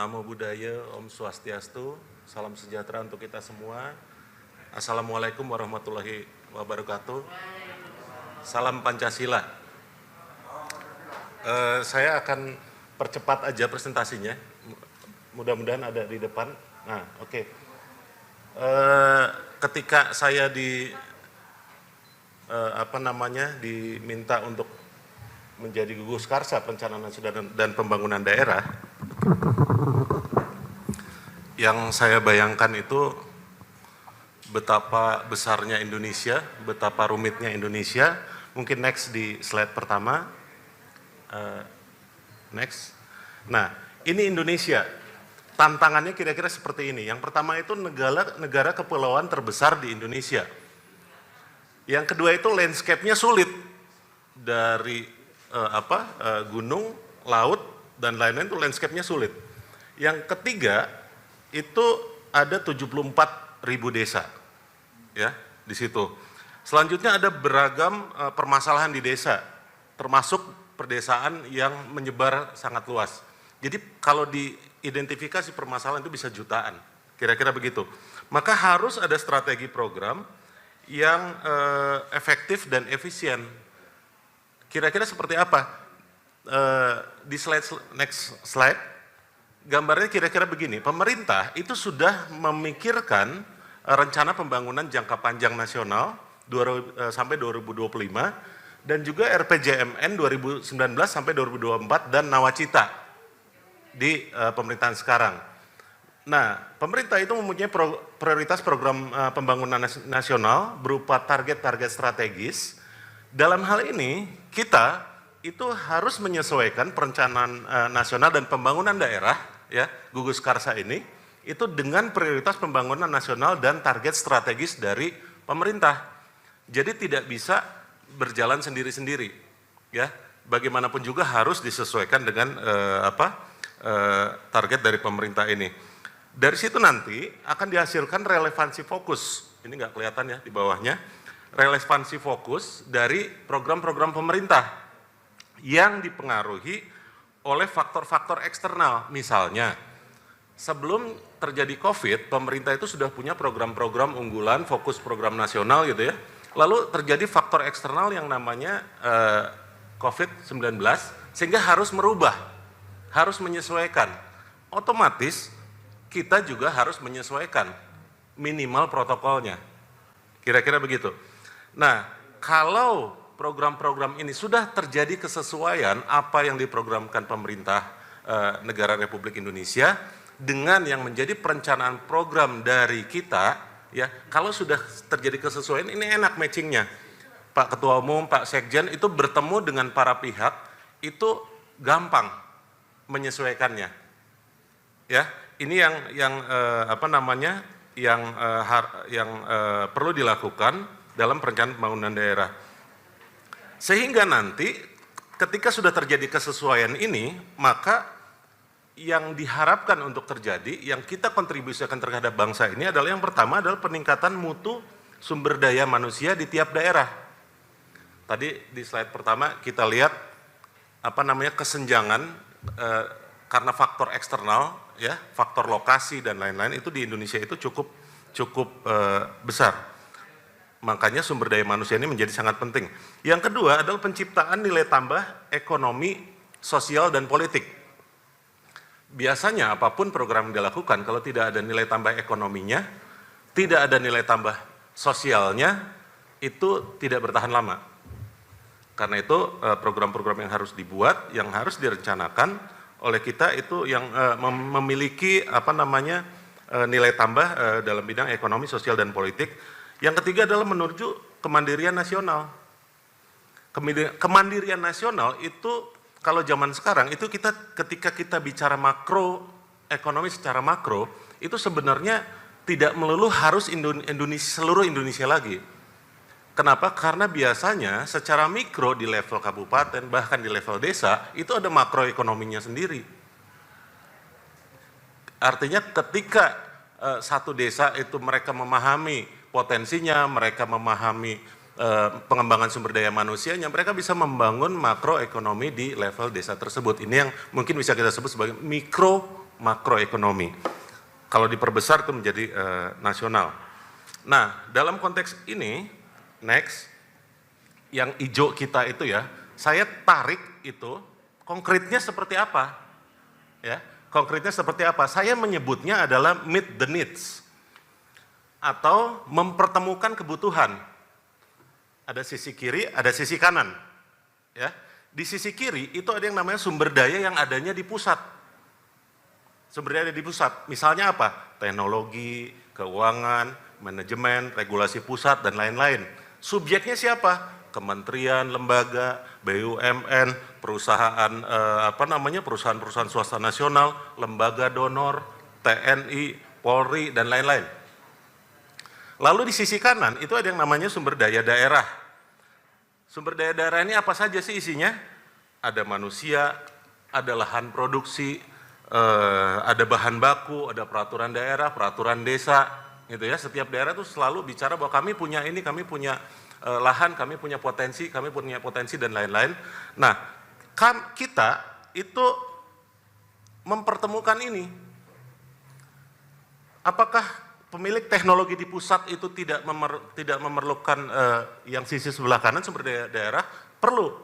Namo Buddhaya, Om Swastiastu, salam sejahtera untuk kita semua. Assalamualaikum warahmatullahi wabarakatuh. Salam Pancasila. Saya akan percepat aja presentasinya. Mudah-mudahan ada di depan. Nah, oke. Ketika saya diminta untuk menjadi gugus karsa perencanaan nasional dan pembangunan daerah, yang saya bayangkan itu betapa besarnya Indonesia, betapa rumitnya Indonesia. Mungkin next di slide pertama. Next. Nah, ini Indonesia. Tantangannya kira-kira seperti ini. Yang pertama itu negara kepulauan terbesar di Indonesia. Yang kedua itu landscape-nya sulit. Dari gunung, laut, dan lain-lain itu landscape-nya sulit. Yang ketiga itu ada 74.000 desa. Ya, di situ. Selanjutnya ada beragam permasalahan di desa, termasuk perdesaan yang menyebar sangat luas. Jadi kalau diidentifikasi permasalahan itu bisa jutaan, kira-kira begitu. Maka harus ada strategi program yang efektif dan efisien. Kira-kira seperti apa? Di next slide, gambarnya kira-kira begini. Pemerintah itu sudah memikirkan rencana pembangunan jangka panjang nasional sampai 2025 dan juga RPJMN 2019 sampai 2024 dan Nawacita di pemerintahan sekarang. Nah, pemerintah itu mempunyai prioritas program pembangunan nasional berupa target-target strategis. Dalam hal ini, kita itu harus menyesuaikan perencanaan nasional dan pembangunan daerah, ya, gugus karsa ini, itu dengan prioritas pembangunan nasional dan target strategis dari pemerintah. Jadi tidak bisa berjalan sendiri-sendiri, ya. Bagaimanapun juga harus disesuaikan dengan target dari pemerintah ini. Dari situ nanti akan dihasilkan relevansi fokus. Ini nggak kelihatan ya di bawahnya. Relevansi fokus dari program-program pemerintah yang dipengaruhi oleh faktor-faktor eksternal. Misalnya, sebelum terjadi COVID, pemerintah itu sudah punya program-program unggulan, fokus program nasional gitu ya. Lalu terjadi faktor eksternal yang namanya COVID-19, sehingga harus merubah, harus menyesuaikan. Otomatis kita juga harus menyesuaikan minimal protokolnya. Kira-kira begitu. Nah, kalau program-program ini sudah terjadi kesesuaian apa yang diprogramkan pemerintah negara Republik Indonesia dengan yang menjadi perencanaan program dari kita, ya, kalau sudah terjadi kesesuaian, ini enak matchingnya. Pak Ketua Umum, Pak Sekjen itu bertemu dengan para pihak, itu gampang menyesuaikannya. Ya, ini yang perlu dilakukan dalam perencanaan pembangunan daerah. Sehingga nanti ketika sudah terjadi kesesuaian ini, maka yang diharapkan untuk terjadi, yang kita kontribusikan terhadap bangsa ini adalah yang pertama adalah peningkatan mutu sumber daya manusia di tiap daerah. Tadi di slide pertama kita lihat kesenjangan karena faktor eksternal, ya, faktor lokasi dan lain-lain itu di Indonesia itu cukup besar. Makanya sumber daya manusia ini menjadi sangat penting. Yang kedua adalah penciptaan nilai tambah ekonomi, sosial dan politik. Biasanya apapun program yang dilakukan, kalau tidak ada nilai tambah ekonominya, tidak ada nilai tambah sosialnya, itu tidak bertahan lama. Karena itu program-program yang harus dibuat, yang harus direncanakan oleh kita itu yang memiliki nilai tambah dalam bidang ekonomi, sosial dan politik. Yang ketiga adalah menuju kemandirian nasional. Kemandirian nasional itu kalau zaman sekarang itu ketika kita bicara makro, ekonomi secara makro, itu sebenarnya tidak melulu harus seluruh Indonesia lagi. Kenapa? Karena biasanya secara mikro di level kabupaten, bahkan di level desa, itu ada makroekonominya sendiri. Artinya ketika satu desa itu mereka memahami potensinya, mereka memahami pengembangan sumber daya manusianya, mereka bisa membangun makroekonomi di level desa tersebut. Ini yang mungkin bisa kita sebut sebagai mikro makroekonomi. Kalau diperbesar itu menjadi nasional. Nah, dalam konteks ini, next, yang hijau kita itu ya, saya tarik itu, konkretnya seperti apa? Ya, konkretnya seperti apa? Saya menyebutnya adalah meet the needs, atau mempertemukan kebutuhan. Ada sisi kiri, ada sisi kanan. Ya, di sisi kiri itu ada yang namanya sumber daya yang adanya di pusat. Sumber daya ada di pusat. Misalnya apa? Teknologi, keuangan, manajemen, regulasi pusat dan lain-lain. Subjeknya siapa? Kementerian, lembaga, BUMN, perusahaan perusahaan-perusahaan swasta nasional, lembaga donor, TNI, Polri dan lain-lain. Lalu di sisi kanan itu ada yang namanya sumber daya daerah. Sumber daya daerah ini apa saja sih isinya? Ada manusia, ada lahan produksi, ada bahan baku, ada peraturan daerah, peraturan desa, gitu ya. Setiap daerah itu selalu bicara bahwa kami punya ini, kami punya lahan, kami punya potensi dan lain-lain. Nah, kita itu mempertemukan ini. Apakah pemilik teknologi di pusat itu tidak memerlukan yang sisi sebelah kanan sumber daya daerah? Perlu.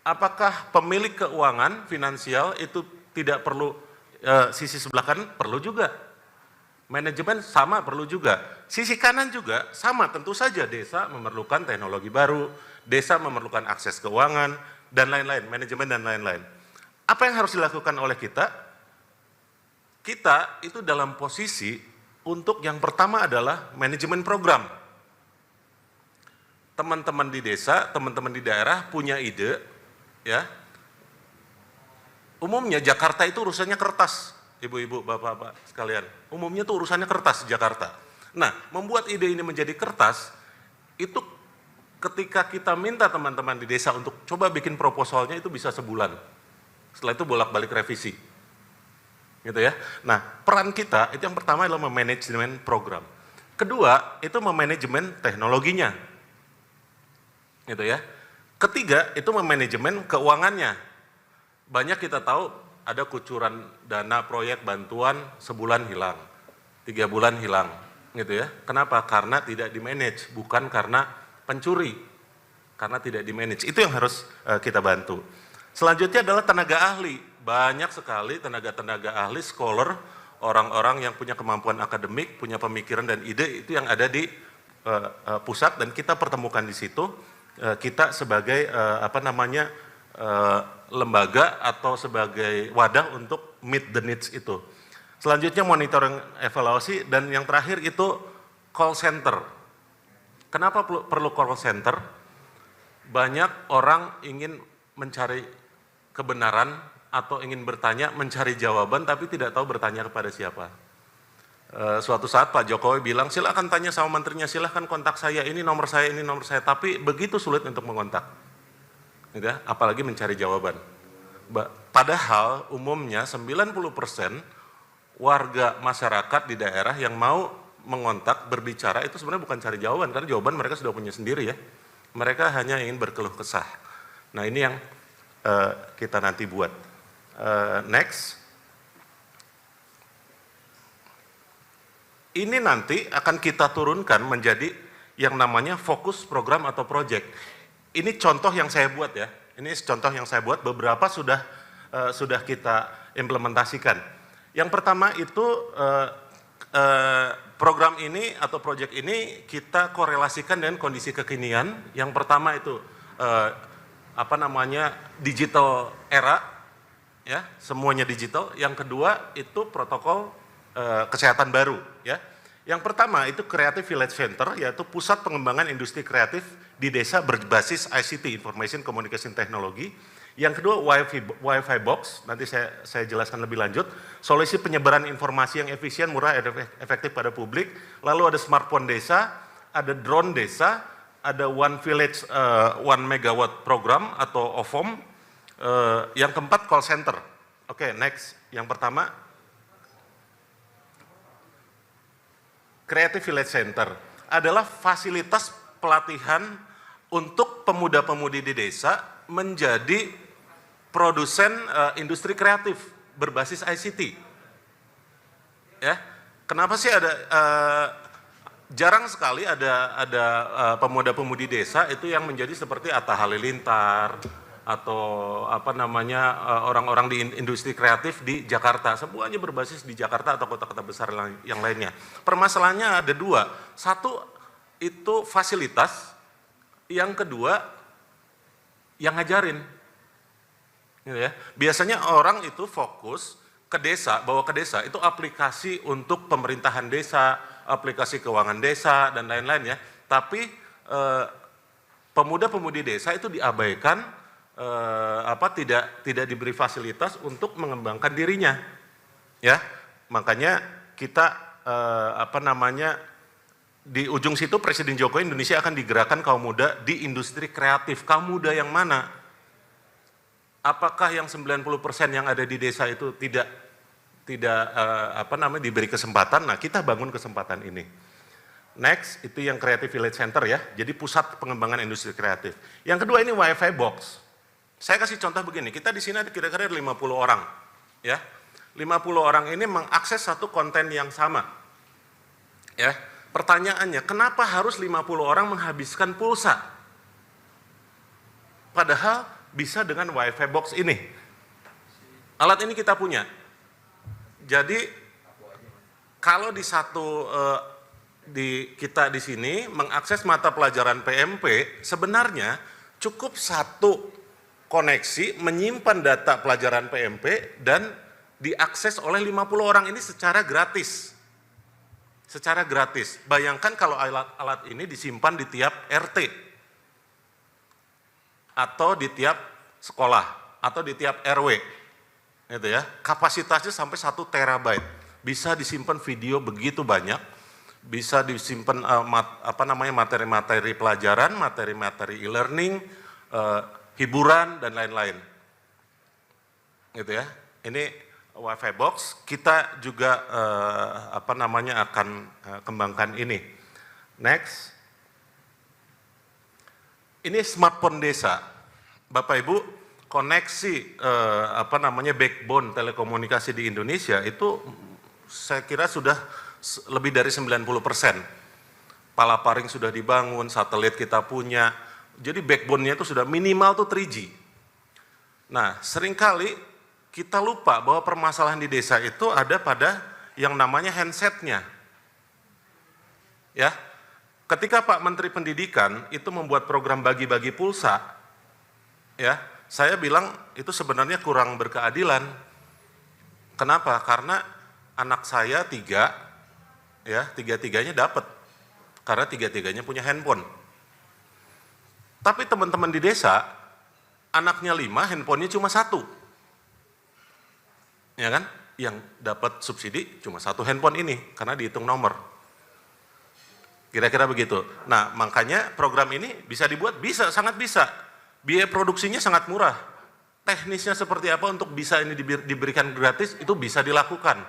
Apakah pemilik keuangan finansial itu tidak perlu sisi sebelah kanan? Perlu juga. Manajemen sama perlu juga. Sisi kanan juga sama, tentu saja desa memerlukan teknologi baru, desa memerlukan akses keuangan, dan lain-lain, manajemen dan lain-lain. Apa yang harus dilakukan oleh kita? Kita itu dalam posisi untuk yang pertama adalah manajemen program. Teman-teman di desa, teman-teman di daerah punya ide, ya. Umumnya Jakarta itu urusannya kertas. Ibu-ibu, bapak-bapak sekalian, umumnya tuh urusannya kertas di Jakarta. Nah, membuat ide ini menjadi kertas, itu ketika kita minta teman-teman di desa untuk coba bikin proposalnya itu bisa sebulan. Setelah itu bolak-balik revisi. Gitu ya. Nah, peran kita itu yang pertama adalah memanajemen program. Kedua, itu memanajemen teknologinya. Gitu ya. Ketiga, itu memanajemen keuangannya. Banyak kita tahu ada kucuran dana proyek bantuan sebulan hilang, 3 bulan hilang, gitu ya. Kenapa? Karena tidak di-manage, bukan karena pencuri, karena tidak di-manage. Itu yang harus kita bantu. Selanjutnya adalah tenaga ahli. Banyak sekali tenaga-tenaga ahli, scholar, orang-orang yang punya kemampuan akademik, punya pemikiran dan ide, itu yang ada di pusat, dan kita pertemukan di situ. Kita sebagai lembaga atau sebagai wadah untuk meet the needs itu. Selanjutnya monitoring evaluasi, dan yang terakhir itu call center. Kenapa perlu call center? Banyak orang ingin mencari kebenaran atau ingin bertanya, mencari jawaban, tapi tidak tahu bertanya kepada siapa. Suatu saat Pak Jokowi bilang, silakan tanya sama menterinya, silakan kontak saya, ini nomor saya, tapi begitu sulit untuk mengontak. Gitu ya, apalagi mencari jawaban. Padahal umumnya 90% warga masyarakat di daerah yang mau mengontak, berbicara itu sebenarnya bukan cari jawaban, karena jawaban mereka sudah punya sendiri ya. Mereka hanya ingin berkeluh kesah. Nah, ini yang kita nanti buat. Next. Ini nanti akan kita turunkan menjadi yang namanya fokus program atau project. Ini contoh yang saya buat ya. Ini contoh yang saya buat, beberapa sudah kita implementasikan. Yang pertama itu program ini atau project ini kita korelasikan dengan kondisi kekinian. Yang pertama itu digital era, ya, semuanya digital. Yang kedua itu protokol kesehatan baru, ya. Yang pertama itu Creative Village Center, yaitu pusat pengembangan industri kreatif di desa berbasis ICT, Information Communication Technology. Yang kedua Wi-Fi Box, nanti saya jelaskan lebih lanjut. Solusi penyebaran informasi yang efisien, murah, efektif pada publik. Lalu ada smartphone desa, ada drone desa, ada One Village 1 Megawatt program atau OVOM. Yang keempat call center. Oke, next. Yang pertama Creative Village Center adalah fasilitas pelatihan untuk pemuda-pemudi di desa menjadi produsen industri kreatif berbasis ICT. Ya, kenapa sih ada jarang sekali ada pemuda-pemudi desa itu yang menjadi seperti Atta Halilintar atau apa namanya orang-orang di industri kreatif di Jakarta. Semuanya berbasis di Jakarta atau kota-kota besar yang lainnya. Permasalahannya ada dua. Satu itu fasilitas, yang kedua yang ngajarin. Gitu ya. Biasanya orang itu fokus ke desa, bawa ke desa, itu aplikasi untuk pemerintahan desa, aplikasi keuangan desa, dan lain-lain ya. Tapi pemuda-pemudi desa itu diabaikan, tidak diberi fasilitas untuk mengembangkan dirinya. Ya, makanya kita di ujung situ Presiden Jokowi Indonesia akan digerakkan kaum muda di industri kreatif. Kaum muda yang mana? Apakah yang 90% yang ada di desa itu tidak diberi kesempatan? Nah, kita bangun kesempatan ini. Next, itu yang Creative Village Center ya. Jadi pusat pengembangan industri kreatif. Yang kedua ini Wi-Fi box. Saya kasih contoh begini, kita di sini ada kira-kira 50 orang ya. 50 orang ini mengakses satu konten yang sama. Ya. Pertanyaannya, kenapa harus 50 orang menghabiskan pulsa? Padahal bisa dengan Wi-Fi box ini. Alat ini kita punya. Jadi kalau kita di sini mengakses mata pelajaran PMP, sebenarnya cukup satu koneksi menyimpan data pelajaran PMP dan diakses oleh 50 orang ini secara gratis. Secara gratis. Bayangkan kalau alat ini disimpan di tiap RT. Atau di tiap sekolah, atau di tiap RW, gitu ya. Kapasitasnya sampai 1 terabyte, bisa disimpan video begitu banyak, bisa disimpan materi-materi pelajaran, materi-materi e-learning, hiburan dan lain-lain, gitu ya. Ini Wi-Fi box, kita juga akan kembangkan ini. Next. Ini smartphone desa, Bapak Ibu, koneksi backbone telekomunikasi di Indonesia itu saya kira sudah lebih dari 90%. Palaparing sudah dibangun, satelit kita punya, jadi backbone-nya itu sudah minimal tuh 3G. Nah, seringkali kita lupa bahwa permasalahan di desa itu ada pada yang namanya handsetnya. Ya. Ketika Pak Menteri Pendidikan itu membuat program bagi-bagi pulsa, ya, saya bilang itu sebenarnya kurang berkeadilan. Kenapa? Karena anak saya 3, ya, 3-3-nya dapat, karena 3-3-nya punya handphone. Tapi teman-teman di desa, anaknya 5, handphonenya cuma 1, ya kan? Yang dapat subsidi cuma 1 handphone ini, karena dihitung nomor. Kira-kira begitu. Nah, makanya program ini bisa dibuat, bisa, sangat bisa. Biaya produksinya sangat murah. Teknisnya seperti apa untuk bisa ini diberikan gratis, itu bisa dilakukan.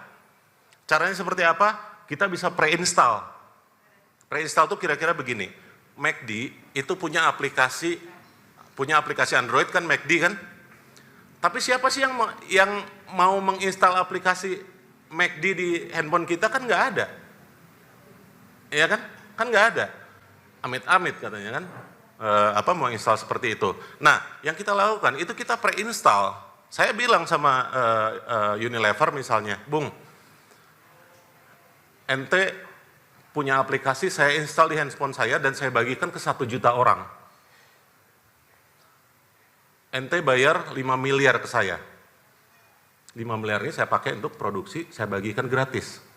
Caranya seperti apa? Kita bisa pre-install. Pre-install itu kira-kira begini. McD itu punya aplikasi Android kan, McD kan? Tapi siapa sih yang mau menginstal aplikasi McD di handphone kita? Kan nggak ada. Iya kan? Kan nggak ada, amit-amit katanya kan, mau install seperti itu. Nah, yang kita lakukan itu kita pre-install. Saya bilang sama Unilever misalnya, Bung, ente punya aplikasi, saya install di handphone saya dan saya bagikan ke 1 juta orang. Ente bayar 5 miliar ke saya. 5 miliar ini saya pakai untuk produksi, saya bagikan gratis.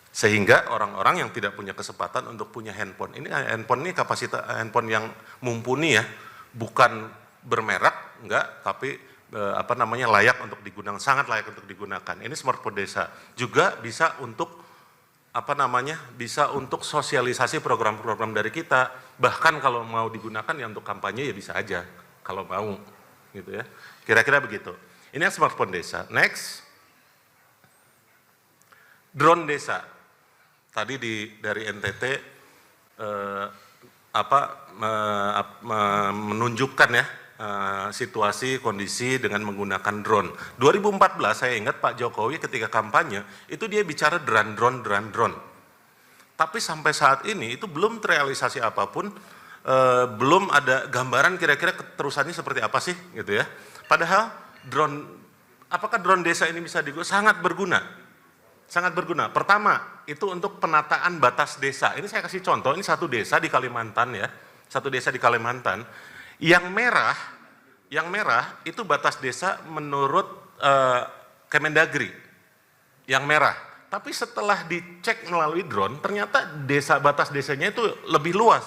Sehingga orang-orang yang tidak punya kesempatan untuk punya handphone, ini kapasitas handphone yang mumpuni ya, bukan bermerek, enggak, tapi layak untuk digunakan, sangat layak untuk digunakan. Ini smartphone desa juga bisa untuk bisa untuk sosialisasi program-program dari kita. Bahkan kalau mau digunakan ya untuk kampanye ya bisa aja, kalau mau, gitu ya. Kira-kira begitu. Ini yang smartphone desa. Next, drone desa. Tadi dari NTT menunjukkan ya situasi, kondisi dengan menggunakan drone. 2014 saya ingat Pak Jokowi ketika kampanye, itu dia bicara drone. Tapi sampai saat ini itu belum terrealisasi apapun, belum ada gambaran kira-kira keterusannya seperti apa sih gitu ya. Padahal drone, apakah drone desa ini bisa digunakan? Sangat berguna. Sangat berguna. Pertama, itu untuk penataan batas desa. Ini saya kasih contoh, ini satu desa di Kalimantan ya. Satu desa di Kalimantan. Yang merah itu batas desa menurut Kemendagri. Yang merah. Tapi setelah dicek melalui drone, ternyata batas desanya itu lebih luas.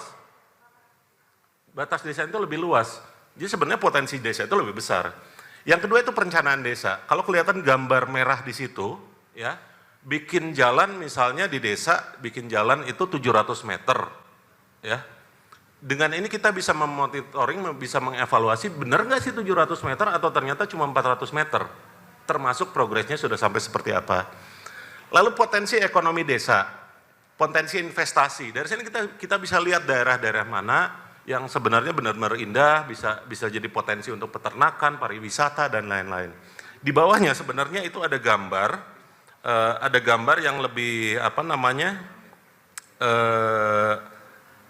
Batas desa itu lebih luas. Jadi sebenarnya potensi desa itu lebih besar. Yang kedua itu perencanaan desa. Kalau kelihatan gambar merah di situ, ya, bikin jalan misalnya di desa, bikin jalan itu 700 meter, ya. Dengan ini kita bisa memonitoring, bisa mengevaluasi benar nggak sih 700 meter atau ternyata cuma 400 meter, termasuk progresnya sudah sampai seperti apa. Lalu potensi ekonomi desa, potensi investasi. Dari sini kita bisa lihat daerah-daerah mana yang sebenarnya benar-benar indah, bisa jadi potensi untuk peternakan, pariwisata dan lain-lain. Di bawahnya sebenarnya itu ada gambar yang lebih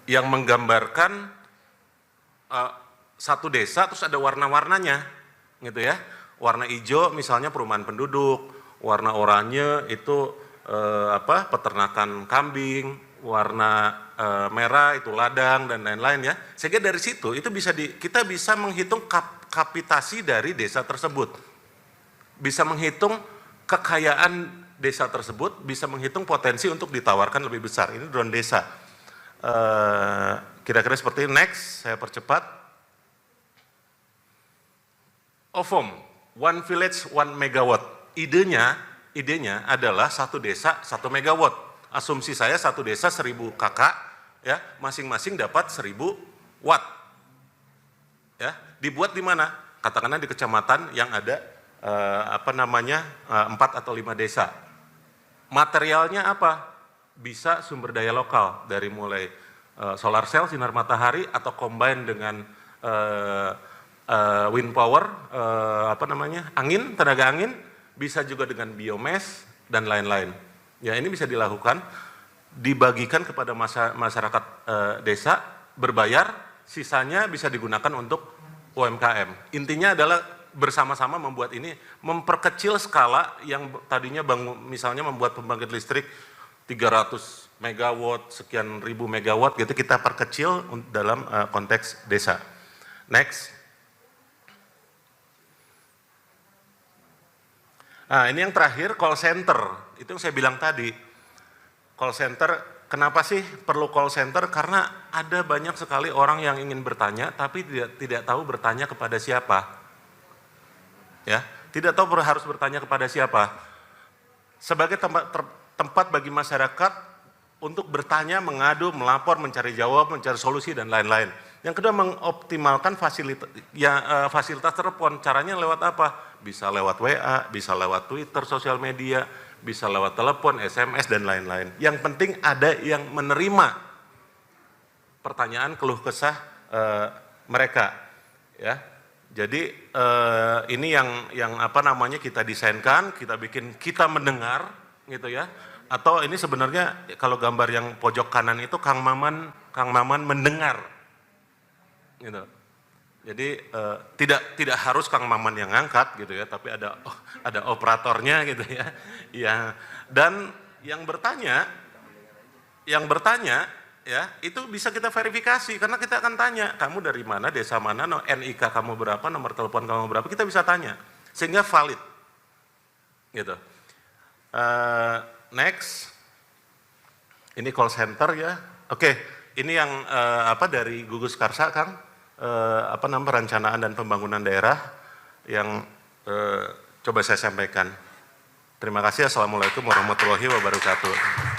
yang menggambarkan satu desa terus ada warna-warnanya gitu ya. Warna hijau misalnya perumahan penduduk, warna oranye itu peternakan kambing, warna merah itu ladang dan lain-lain ya. Sehingga dari situ itu kita bisa menghitung kapitasi dari desa tersebut. Bisa menghitung kekayaan desa tersebut, bisa menghitung potensi untuk ditawarkan lebih besar. Ini drone desa. Kira-kira seperti ini. Next, saya percepat. OVOM, One Village, One Megawatt. Idenya adalah satu desa, 1 megawatt. Asumsi saya satu desa 1000 kakak, ya, masing-masing dapat 1000 watt. Ya, dibuat di mana? Katakanlah di kecamatan yang ada 4 atau 5 desa. Materialnya apa? Bisa sumber daya lokal dari mulai solar cell, sinar matahari, atau combine dengan wind power, angin, tenaga angin, bisa juga dengan biomass dan lain-lain. Ya, ini bisa dilakukan, dibagikan kepada masyarakat desa, berbayar, sisanya bisa digunakan untuk UMKM. Intinya adalah bersama-sama membuat ini, memperkecil skala yang tadinya misalnya membuat pembangkit listrik 300 megawatt, sekian ribu megawatt gitu, kita perkecil dalam konteks desa. Next. Nah, ini yang terakhir, call center. Itu yang saya bilang tadi. Call center, kenapa sih perlu call center? Karena ada banyak sekali orang yang ingin bertanya, tapi tidak tahu bertanya kepada siapa. Ya, tidak tahu harus bertanya kepada siapa. Sebagai tempat bagi masyarakat untuk bertanya, mengadu, melapor, mencari jawab, mencari solusi dan lain-lain. Yang kedua, mengoptimalkan fasilitas telepon. Caranya lewat apa? Bisa lewat WA, bisa lewat Twitter, sosial media, bisa lewat telepon, SMS dan lain-lain. Yang penting ada yang menerima pertanyaan keluh kesah mereka, ya. Jadi ini yang kita desainkan, kita bikin, kita mendengar gitu ya. Atau ini sebenarnya kalau gambar yang pojok kanan itu Kang Maman mendengar. Gitu. Jadi tidak harus Kang Maman yang ngangkat gitu ya, tapi ada operatornya gitu ya. Ya, dan yang bertanya ya, itu bisa kita verifikasi karena kita akan tanya, kamu dari mana, desa mana, NIK kamu berapa, nomor telepon kamu berapa, kita bisa tanya sehingga valid gitu. Next, ini call center ya. Oke, ini yang dari Gugus Karsa, Kang, perencanaan dan pembangunan daerah yang coba saya sampaikan. Terima kasih. Assalamualaikum warahmatullahi wabarakatuh.